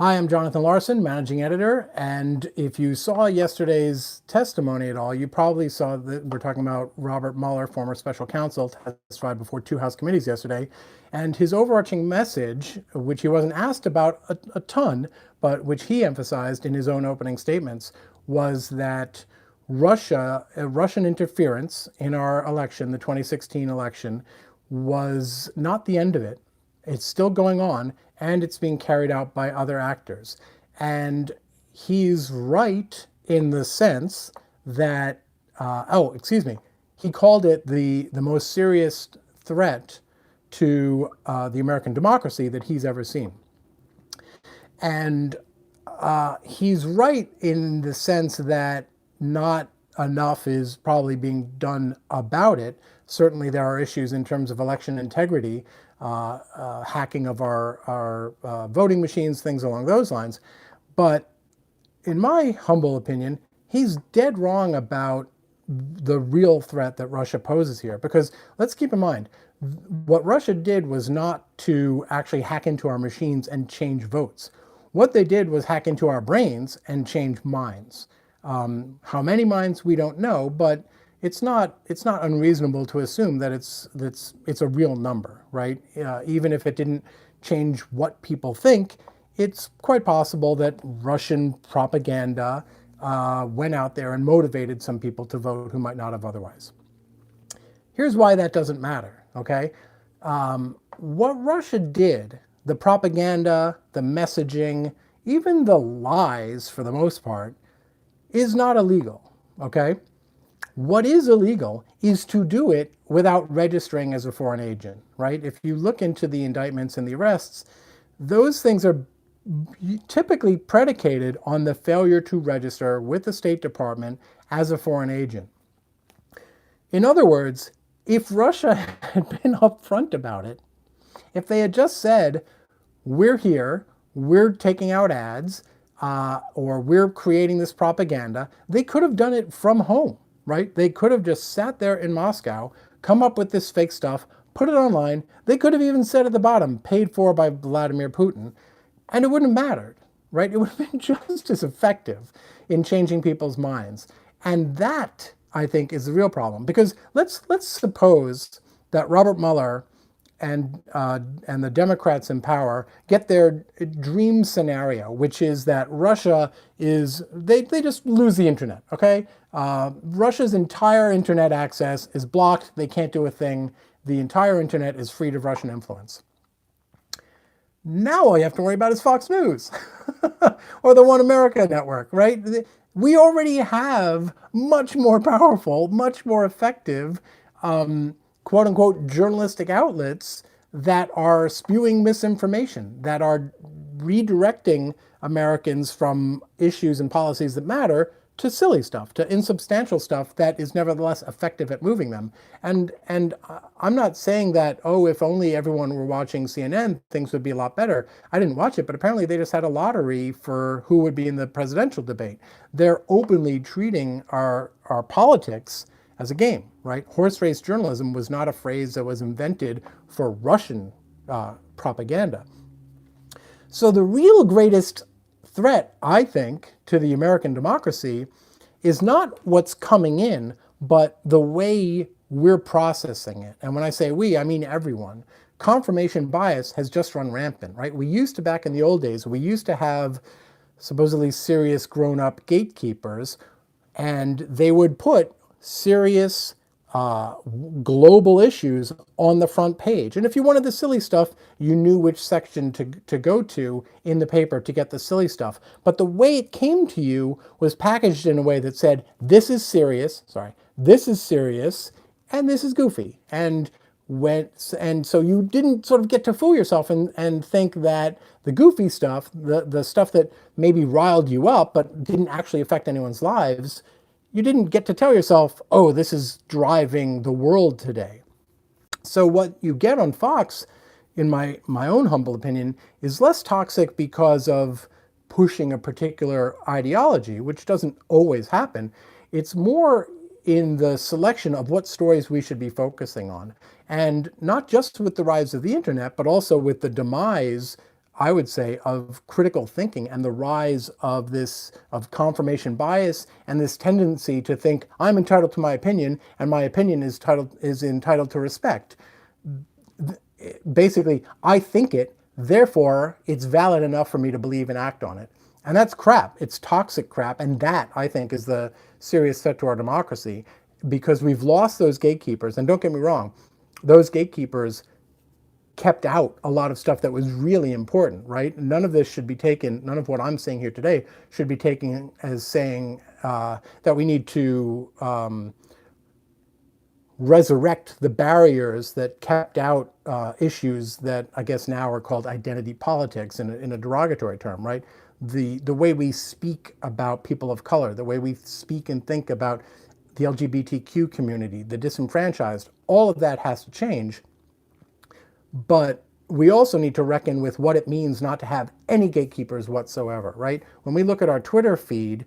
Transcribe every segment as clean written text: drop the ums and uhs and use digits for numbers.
Hi, I'm Jonathan Larsen, managing editor. And if you saw yesterday's testimony at all, you probably saw that we're talking about Robert Mueller, former special counsel, testified before two House committees yesterday. And his overarching message, which he wasn't asked about a ton, but which he emphasized in his own opening statements, was that Russian interference in our election, the 2016 election, was not the end of it. It's still going on, and it's being carried out by other actors. And he's right in the sense that, he called it the most serious threat to the American democracy that he's ever seen. And he's right in the sense that not enough is probably being done about it. Certainly there are issues in terms of election integrity, hacking of our voting machines, things along those lines. But in my humble opinion, he's dead wrong about the real threat that Russia poses here. Because let's keep in mind, what Russia did was not to actually hack into our machines and change votes. What they did was hack into our brains and change minds. How many minds, we don't know, but it's not unreasonable to assume that it's a real number, right? Even if it didn't change what people think, it's quite possible that Russian propaganda went out there and motivated some people to vote who might not have otherwise. Here's why that doesn't matter, okay? What Russia did, the propaganda, the messaging, even the lies for the most part, is not illegal, okay? What is illegal is to do it without registering as a foreign agent, right? If you look into the indictments and the arrests, those things are typically predicated on the failure to register with the State Department as a foreign agent. In other words, if Russia had been upfront about it, if they had just said, we're here, we're taking out ads, or we're creating this propaganda, they could have done it from home, right? They could have just sat there in Moscow, come up with this fake stuff, put it online. They could have even said at the bottom, paid for by Vladimir Putin, and it wouldn't have mattered, right? It would have been just as effective in changing people's minds. And that, I think, is the real problem. Because let's suppose that Robert Mueller and the Democrats in power get their dream scenario, which is that Russia is, they just lose the internet, okay? Russia's entire internet access is blocked. They can't do a thing. The entire internet is free to Russian influence. Now all you have to worry about is Fox News or the One America network, right? We already have much more powerful, much more effective quote unquote journalistic outlets that are spewing misinformation, that are redirecting Americans from issues and policies that matter to silly stuff, to insubstantial stuff that is nevertheless effective at moving them. And I'm not saying that, oh, if only everyone were watching CNN, things would be a lot better. I didn't watch it, but apparently they just had a lottery for who would be in the presidential debate. They're openly treating our politics as a game, right? Horse race journalism was not a phrase that was invented for Russian propaganda. So the real greatest threat, I think, to the American democracy is not what's coming in, but the way we're processing it. And when I say we, I mean everyone. Confirmation bias has just run rampant, right? We used to, back in the old days, we used to have supposedly serious grown-up gatekeepers, and they would put serious global issues on the front page. And if you wanted the silly stuff, you knew which section to go to in the paper to get the silly stuff. But the way it came to you was packaged in a way that said, this is serious, and this is goofy. And so you didn't sort of get to fool yourself and think that the goofy stuff, the stuff that maybe riled you up but didn't actually affect anyone's lives, you didn't get to tell yourself, oh, this is driving the world today. So what you get on Fox, in my own humble opinion, is less toxic because of pushing a particular ideology, which doesn't always happen. It's more in the selection of what stories we should be focusing on. And not just with the rise of the internet, but also with the demise I would say, of critical thinking and the rise of of confirmation bias and this tendency to think I'm entitled to my opinion and my opinion is entitled to respect. Basically, I think it, therefore it's valid enough for me to believe and act on it. And that's crap. It's toxic crap. And that, I think, is the serious threat to our democracy, because we've lost those gatekeepers. And don't get me wrong, those gatekeepers kept out a lot of stuff that was really important, right? None of this should be taken, none of what I'm saying here today should be taken as saying that we need to resurrect the barriers that kept out issues that I guess now are called identity politics in a derogatory term, right? The way we speak about people of color, the way we speak and think about the LGBTQ community, the disenfranchised, all of that has to change. But we also need to reckon with what it means not to have any gatekeepers whatsoever, right? When we look at our Twitter feed,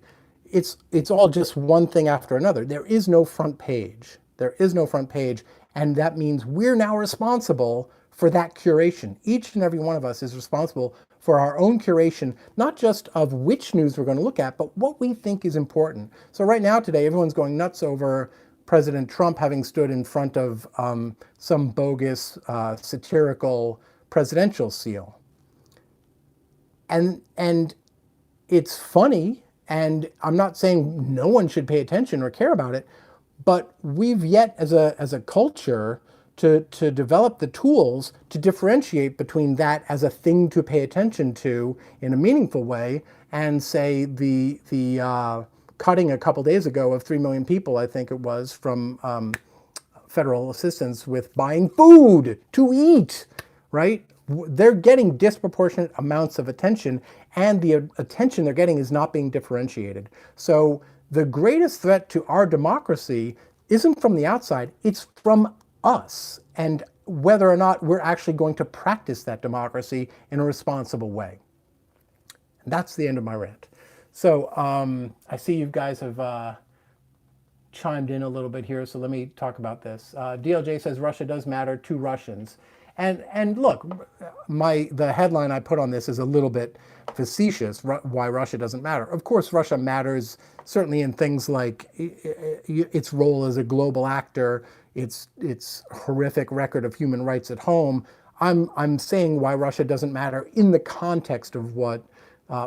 it's all just one thing after another. There is no front page. There is no front page, and that means we're now responsible for that curation. Each and every one of us is responsible for our own curation, not just of which news we're going to look at, but what we think is important. So right now today, everyone's going nuts over President Trump having stood in front of some bogus satirical presidential seal. And it's funny, and I'm not saying no one should pay attention or care about it, but we've yet as a culture to develop the tools to differentiate between that as a thing to pay attention to in a meaningful way and say the cutting a couple days ago of 3 million people, I think it was, from federal assistance with buying food to eat, right? They're getting disproportionate amounts of attention, and the attention they're getting is not being differentiated. So the greatest threat to our democracy isn't from the outside, it's from us, and whether or not we're actually going to practice that democracy in a responsible way. And that's the end of my rant. So I see you guys have chimed in a little bit here, so let me talk about this. DLJ says Russia does matter to Russians. And look, the headline I put on this is a little bit facetious, why Russia doesn't matter. Of course, Russia matters certainly in things like its role as a global actor, its horrific record of human rights at home. I'm saying why Russia doesn't matter in the context of what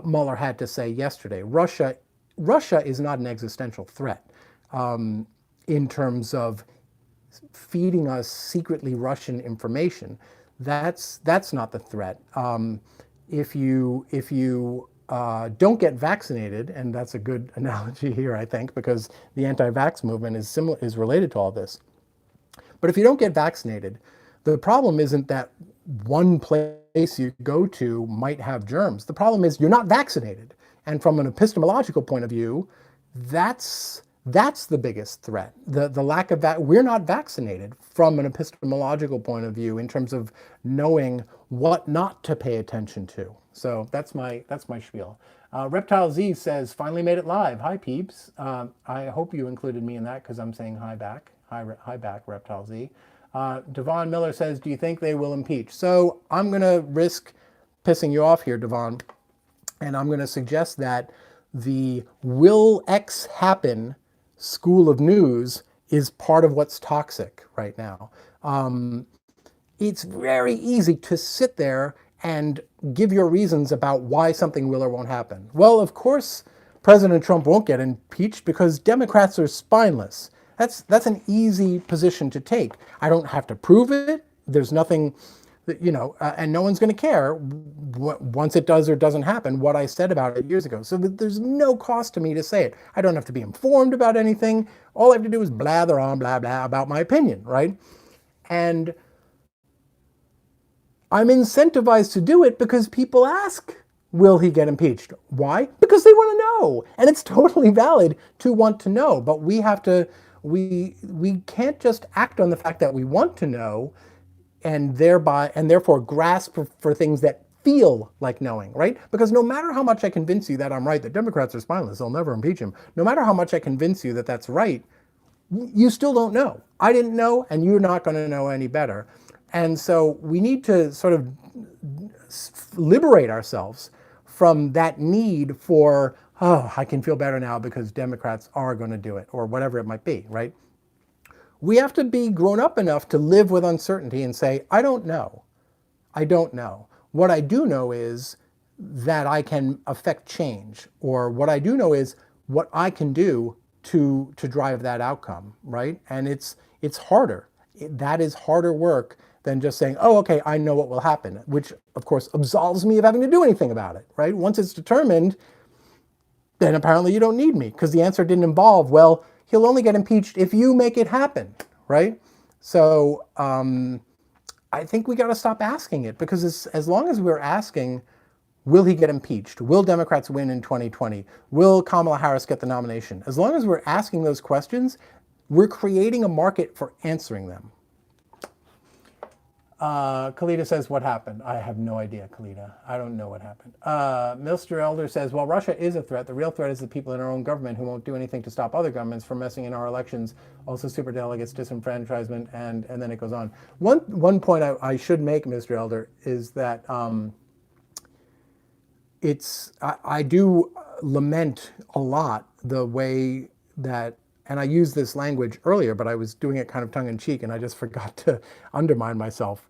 Mueller had to say yesterday. Russia is not an existential threat in terms of feeding us secretly Russian information. That's not the threat. If you don't get vaccinated, and that's a good analogy here, I think, because the anti-vax movement is related to all this. But if you don't get vaccinated, the problem isn't that one place you go to might have germs. The problem is you're not vaccinated. And from an epistemological point of view, that's the biggest threat. The lack of that, we're not vaccinated from an epistemological point of view in terms of knowing what not to pay attention to. So that's my spiel. Reptile Z says, finally made it live. Hi peeps. I hope you included me in that because I'm saying hi back. Hi back, Reptile Z. Devon Miller says, do you think they will impeach? So I'm going to risk pissing you off here, Devon, and I'm going to suggest that the will X happen school of news is part of what's toxic right now. It's very easy to sit there and give your reasons about why something will or won't happen. Well, of course, President Trump won't get impeached because Democrats are spineless. That's an easy position to take. I don't have to prove it. There's nothing, and no one's going to care once it does or doesn't happen what I said about it years ago. So there's no cost to me to say it. I don't have to be informed about anything. All I have to do is blather on, blah, blah, about my opinion, right? And I'm incentivized to do it because people ask, will he get impeached? Why? Because they want to know. And it's totally valid to want to know. But we have to, we can't just act on the fact that we want to know and therefore grasp for things that feel like knowing, right? Because no matter how much I convince you that I'm right, that Democrats are spineless, they'll never impeach him. No matter how much I convince you that that's right, you still don't know. I didn't know, and you're not going to know any better. And so we need to sort of liberate ourselves from that need for, oh, I can feel better now because Democrats are going to do it, or whatever it might be, right? We have to be grown up enough to live with uncertainty and say, I don't know. I don't know. What I do know is that I can affect change, or what I do know is what I can do to drive that outcome, right? And it's harder. That is harder work than just saying, oh, okay, I know what will happen, which of course absolves me of having to do anything about it, right? Once it's determined, then apparently you don't need me because the answer didn't involve, well, he'll only get impeached if you make it happen, right? So I think we got to stop asking it, because as long as we're asking, will he get impeached? Will Democrats win in 2020? Will Kamala Harris get the nomination? As long as we're asking those questions, we're creating a market for answering them. Kalita says, what happened? I have no idea, Kalita. I don't know what happened. Mr. Elder says, well, Russia is a threat. The real threat is the people in our own government who won't do anything to stop other governments from messing in our elections. Also superdelegates, disenfranchisement, and then it goes on. One point I should make, Mr. Elder, is that I do lament a lot the way that, and I used this language earlier, but I was doing it kind of tongue-in-cheek, and I just forgot to undermine myself.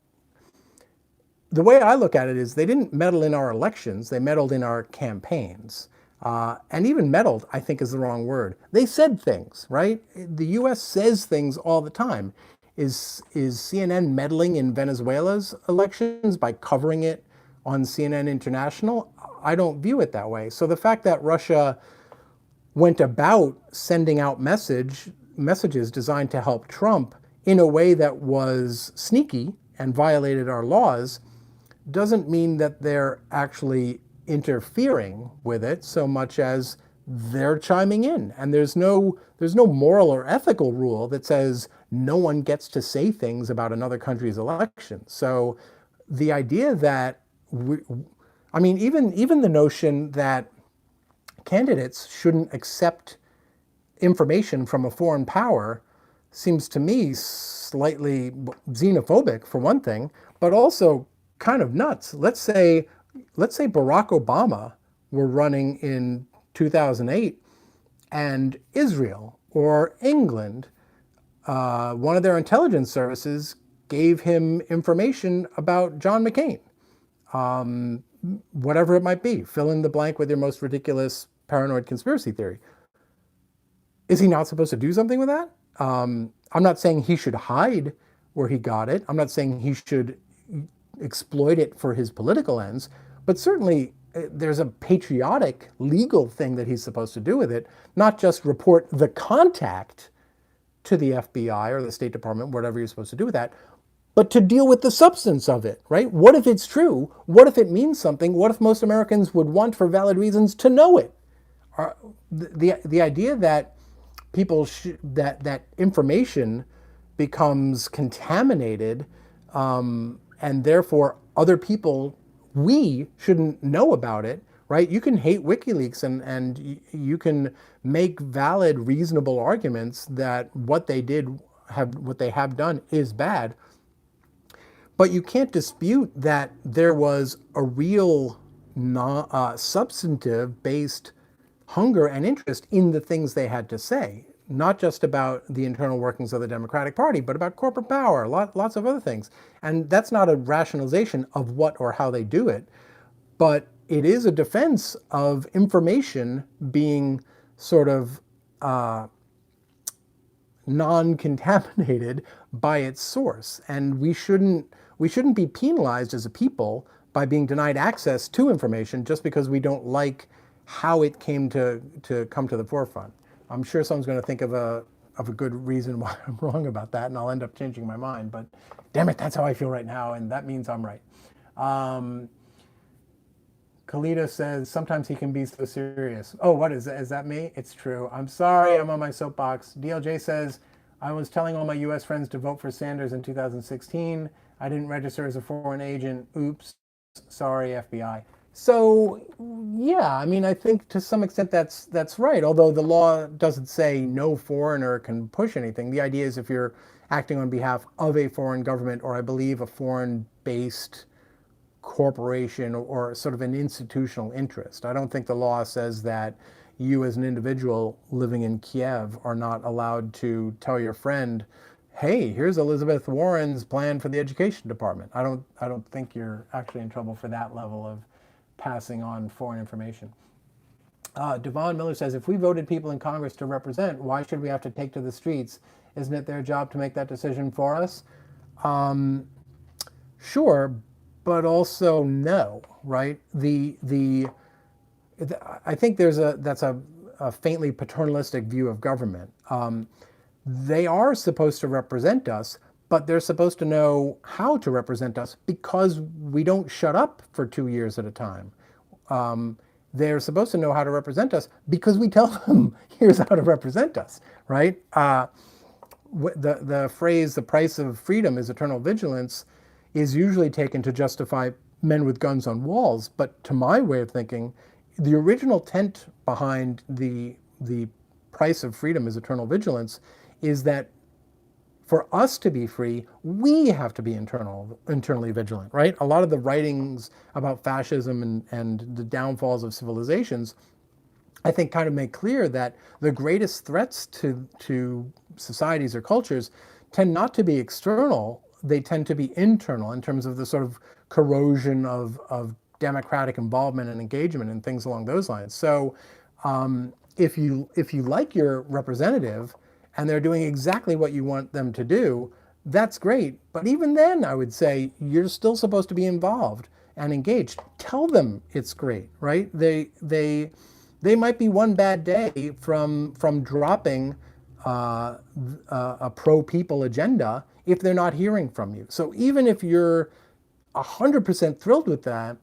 The way I look at it is they didn't meddle in our elections, they meddled in our campaigns. And even meddled, I think, is the wrong word. They said things, right? The US says things all the time. Is CNN meddling in Venezuela's elections by covering it on CNN International? I don't view it that way. So the fact that Russia went about sending out messages designed to help Trump in a way that was sneaky and violated our laws doesn't mean that they're actually interfering with it so much as they're chiming in. And there's no moral or ethical rule that says no one gets to say things about another country's election. So the idea that even the notion that candidates shouldn't accept information from a foreign power seems to me slightly xenophobic, for one thing, but also kind of nuts. Let's say Barack Obama were running in 2008 and Israel or England, one of their intelligence services gave him information about John McCain. Whatever it might be, fill in the blank with your most ridiculous paranoid conspiracy theory. Is he not supposed to do something with that? I'm not saying he should hide where he got it. I'm not saying he should exploit it for his political ends, but certainly there's a patriotic legal thing that he's supposed to do with it, not just report the contact to the FBI or the State Department, whatever you're supposed to do with that, but to deal with the substance of it, right? What if it's true? What if it means something? What if most Americans would want, for valid reasons, to know it? The idea that that information becomes contaminated, and therefore other people, we shouldn't know about it, right? You can hate WikiLeaks and you can make valid, reasonable arguments that what they have done is bad. But you can't dispute that there was a real substantive-based hunger and interest in the things they had to say, not just about the internal workings of the Democratic Party, but about corporate power, lots of other things. And that's not a rationalization of what or how they do it, but it is a defense of information being sort of non-contaminated by its source. And we shouldn't be penalized as a people by being denied access to information just because we don't like how it came to come to the forefront. I'm sure someone's going to think of a good reason why I'm wrong about that, and I'll end up changing my mind. But damn it, that's how I feel right now, and that means I'm right. Kalita says, sometimes he can be so serious. Oh, what is that? Is that me? It's true. I'm sorry, I'm on my soapbox. DLJ says, I was telling all my US friends to vote for Sanders in 2016. I didn't register as a foreign agent. Oops. Sorry, FBI. So, yeah, I mean, I think to some extent that's right. Although the law doesn't say no foreigner can push anything. The idea is if you're acting on behalf of a foreign government, or I believe a foreign-based corporation, or sort of an institutional interest. I don't think the law says that you as an individual living in Kiev are not allowed to tell your friend, hey, here's Elizabeth Warren's plan for the education department. I don't think you're actually in trouble for that level of passing on foreign information. Devon Miller says, if we voted people in Congress to represent, why should we have to take to the streets? Isn't it their job to make that decision for us? Sure, but also no, right? I think that's a faintly paternalistic view of government. They are supposed to represent us, but they're supposed to know how to represent us because we don't shut up for 2 years at a time. They're supposed to know how to represent us because we tell them, here's how to represent us, right? The phrase, the price of freedom is eternal vigilance, is usually taken to justify men with guns on walls. But to my way of thinking, the original intent behind the price of freedom is eternal vigilance is that for us to be free, we have to be internally vigilant, right? A lot of the writings about fascism and the downfalls of civilizations, I think, kind of make clear that the greatest threats to societies or cultures tend not to be external, they tend to be internal in terms of the sort of corrosion of democratic involvement and engagement and things along those lines. So if you like your representative and they're doing exactly what you want them to do, that's great. But even then, I would say you're still supposed to be involved and engaged. Tell them it's great, right? They might be one bad day from dropping a pro-people agenda if they're not hearing from you. So even if you're 100% thrilled with them,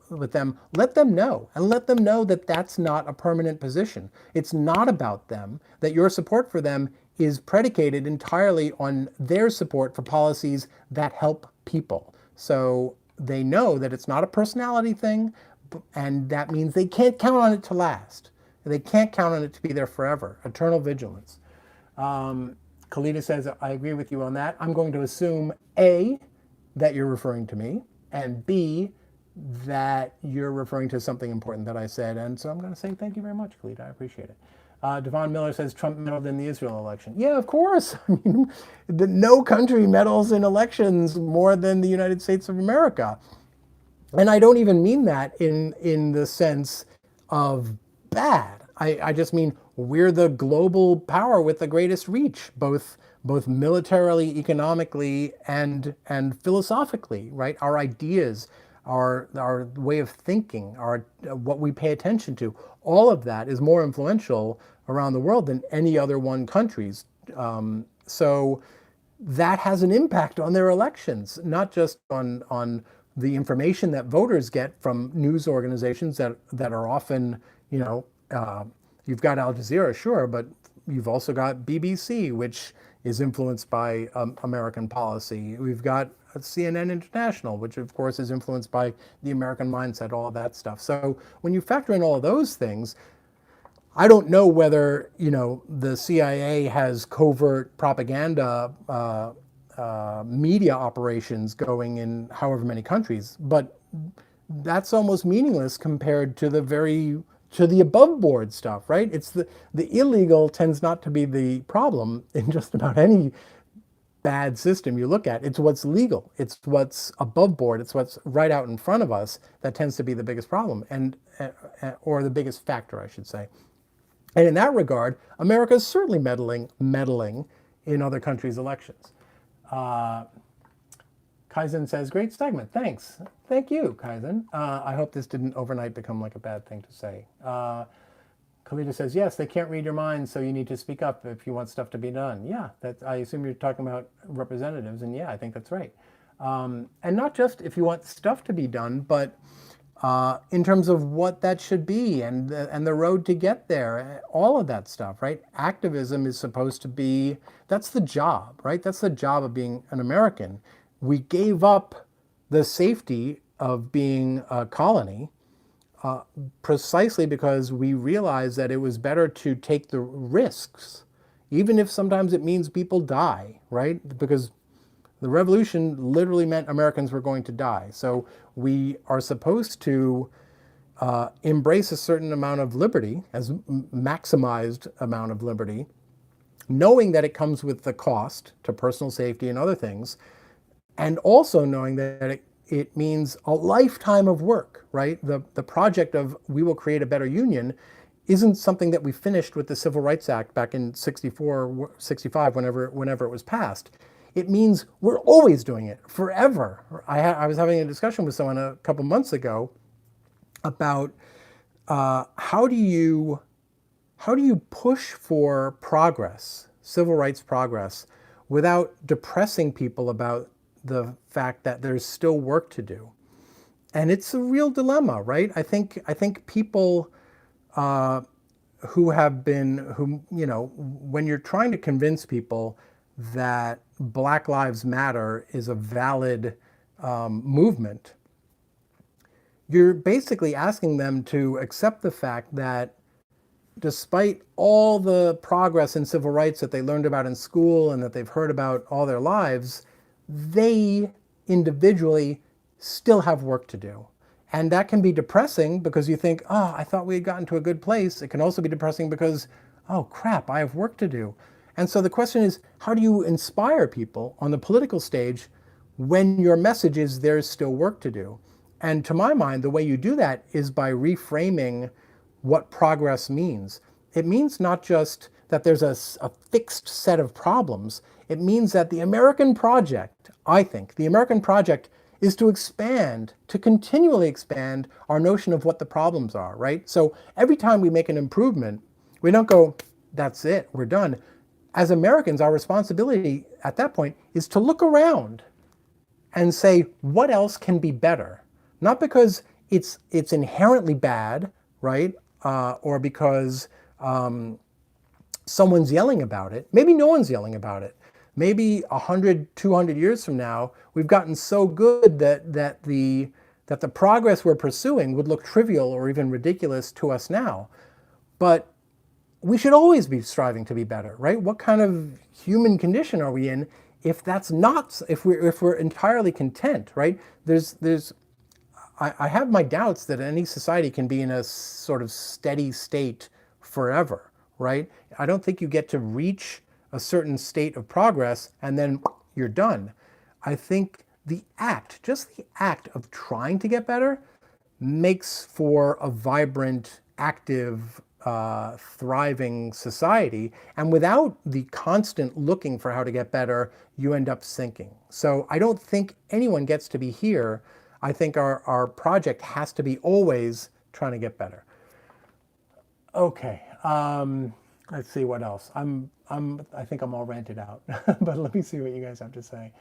let them know, and let them know that that's not a permanent position. It's not about them, that your support for them is predicated entirely on their support for policies that help people. So they know that it's not a personality thing, and that means they can't count on it to last. They can't count on it to be there forever. Eternal vigilance. Kalita says, I agree with you on that. I'm going to assume A, that you're referring to me, and B, that you're referring to something important that I said. And so I'm going to say thank you very much, Kalita. I appreciate it. Devon Miller says Trump meddled in the Israel election. Yeah, of course. I mean, no country meddles in elections more than the United States of America. And I don't even mean that in the sense of bad. I just mean we're the global power with the greatest reach, both militarily, economically, and philosophically, right? Our ideas, our way of thinking, what we pay attention to, all of that is more influential around the world than any other one country's. So that has an impact on their elections, not just on the information that voters get from news organizations that are often, you've got Al Jazeera, sure, but you've also got BBC, which is influenced by American policy. We've got CNN International, which of course is influenced by the American mindset, all of that stuff. So when you factor in all of those things, I don't know whether, the CIA has covert propaganda media operations going in however many countries, but that's almost meaningless compared to the above board stuff, right? It's the illegal tends not to be the problem in just about any bad system you look at. It's what's legal. It's what's above board. It's what's right out in front of us that tends to be the biggest problem, or the biggest factor, I should say. And in that regard, America is certainly meddling in other countries' elections. Kaizen says, great segment, thanks. Thank you, Kaizen. I hope this didn't overnight become like a bad thing to say. Kalita says, yes, they can't read your mind, so you need to speak up if you want stuff to be done. Yeah, I assume you're talking about representatives, and yeah, I think that's right. And not just if you want stuff to be done, but in terms of what that should be and the road to get there, all of that stuff, right? Activism is supposed to be, that's the job, right? That's the job of being an American. We gave up the safety of being a colony precisely because we realized that it was better to take the risks, even if sometimes it means people die, right? Because the revolution literally meant Americans were going to die. So we are supposed to embrace a certain amount of liberty, as maximized amount of liberty, knowing that it comes with the cost to personal safety and other things, and also knowing that it means a lifetime of work, right? The project of we will create a better union isn't something that we finished with the Civil Rights Act back in 64, 65, whenever it was passed. It means we're always doing it forever. I was having a discussion with someone a couple months ago about how do you push for progress, civil rights progress, without depressing people about the fact that there's still work to do. And it's a real dilemma, right? I think people when you're trying to convince people that Black Lives Matter is a valid movement, you're basically asking them to accept the fact that despite all the progress in civil rights that they learned about in school and that they've heard about all their lives, they individually still have work to do. And that can be depressing because you think, oh, I thought we had gotten to a good place. It can also be depressing because, oh crap, I have work to do. And so the question is, how do you inspire people on the political stage when your message is there's still work to do? And to my mind, the way you do that is by reframing what progress means. It means not just that there's a fixed set of problems. It means that the American project, I think, the American project is to expand, to continually expand our notion of what the problems are, right? So every time we make an improvement, we don't go, that's it, we're done. As Americans, our responsibility at that point is to look around and say, what else can be better? Not because it's inherently bad, right? Or because someone's yelling about it. Maybe no one's yelling about it. Maybe 100, 200 years from now, we've gotten so good that the progress we're pursuing would look trivial or even ridiculous to us now. But we should always be striving to be better, right? What kind of human condition are we in if that's not, if we're entirely content, right? I have my doubts that any society can be in a sort of steady state forever, right? I don't think you get to reach a certain state of progress and then you're done. I think just the act of trying to get better makes for a vibrant, active, thriving society. And without the constant looking for how to get better, you end up sinking. So I don't think anyone gets to be here. I think our project has to be always trying to get better. Okay, let's see what else. I think I'm all ranted out, but let me see what you guys have to say.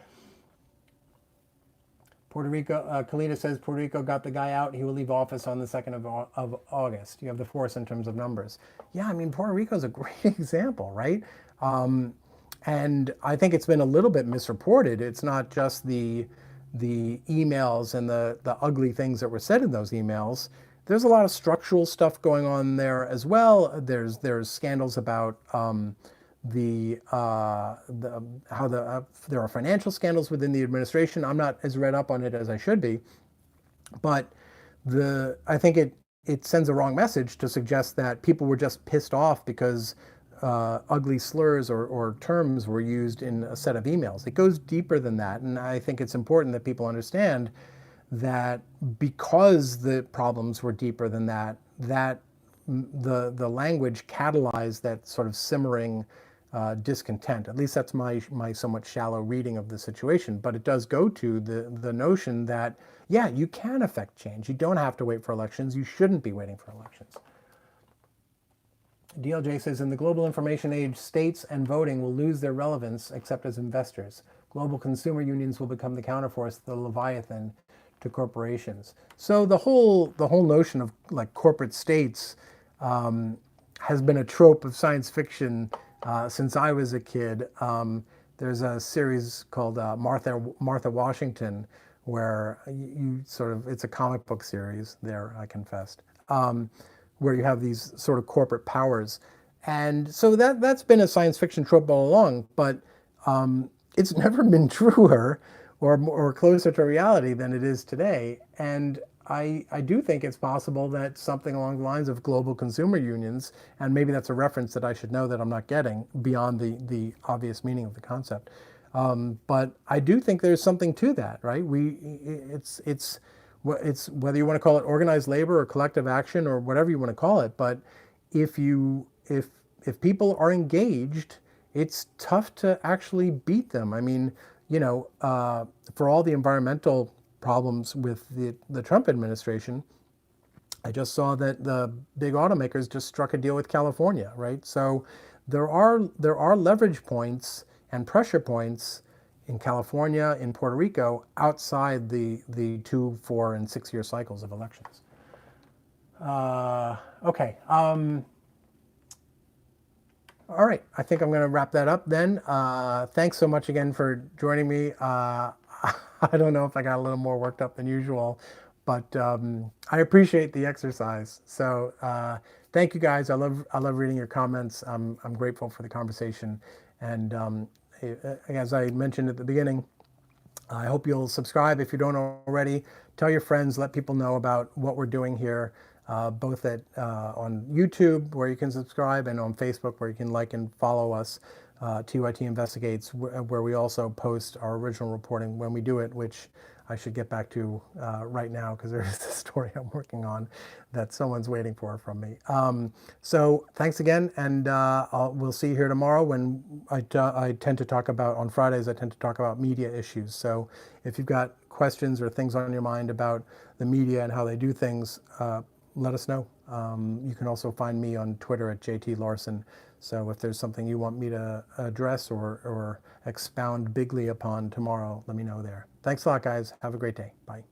Puerto Rico, Kalina says Puerto Rico got the guy out. He will leave office on the 2nd of August. You have the force in terms of numbers. Yeah, I mean, Puerto Rico is a great example, right? And I think it's been a little bit misreported. It's not just the emails and the ugly things that were said in those emails. There's a lot of structural stuff going on there as well. There's scandals about there are financial scandals within the administration. I'm not as read up on it as I should be, but I think it sends a wrong message to suggest that people were just pissed off because ugly slurs or terms were used in a set of emails. It goes deeper than that, and I think it's important that people understand that because the problems were deeper than that, the language catalyzed that sort of simmering discontent. At least that's my somewhat shallow reading of the situation. But it does go to the notion that, yeah, you can affect change. You don't have to wait for elections. You shouldn't be waiting for elections. DLJ says, in the global information age, states and voting will lose their relevance except as investors. Global consumer unions will become the counterforce, the Leviathan, to corporations. So the whole notion of like corporate states has been a trope of science fiction since I was a kid. There's a series called Martha Washington, where it's a comic book series there, I confessed. where you have these sort of corporate powers. And so that's been a science fiction trope all along, but it's never been truer or closer to reality than it is today. And I do think it's possible that something along the lines of global consumer unions, and maybe that's a reference that I should know that I'm not getting beyond the obvious meaning of the concept. But I do think there's something to that, right? It's whether you want to call it organized labor or collective action or whatever you want to call it. But if you if people are engaged, it's tough to actually beat them. I mean, for all the environmental problems with the Trump administration, I just saw that the big automakers just struck a deal with California, right? So there are leverage points and pressure points in California, in Puerto Rico, outside the 2, 4, and 6 year cycles of elections. Okay. All right. I think I'm going to wrap that up then. Thanks so much again for joining me. I don't know if I got a little more worked up than usual, but I appreciate the exercise. So thank you guys. I love reading your comments. I'm grateful for the conversation. And as I mentioned at the beginning, I hope you'll subscribe if you don't already. Tell your friends, let people know about what we're doing here, both on YouTube, where you can subscribe, and on Facebook, where you can like and follow us. TYT Investigates, where we also post our original reporting when we do it, which I should get back to right now, because there's a story I'm working on that someone's waiting for from me. So thanks again, and we'll see you here tomorrow when I tend to talk about, on Fridays, I tend to talk about media issues. So if you've got questions or things on your mind about the media and how they do things, let us know. You can also find me on Twitter at JT Larsen. So if there's something you want me to address or expound bigly upon tomorrow, let me know there. Thanks a lot, guys. Have a great day. Bye.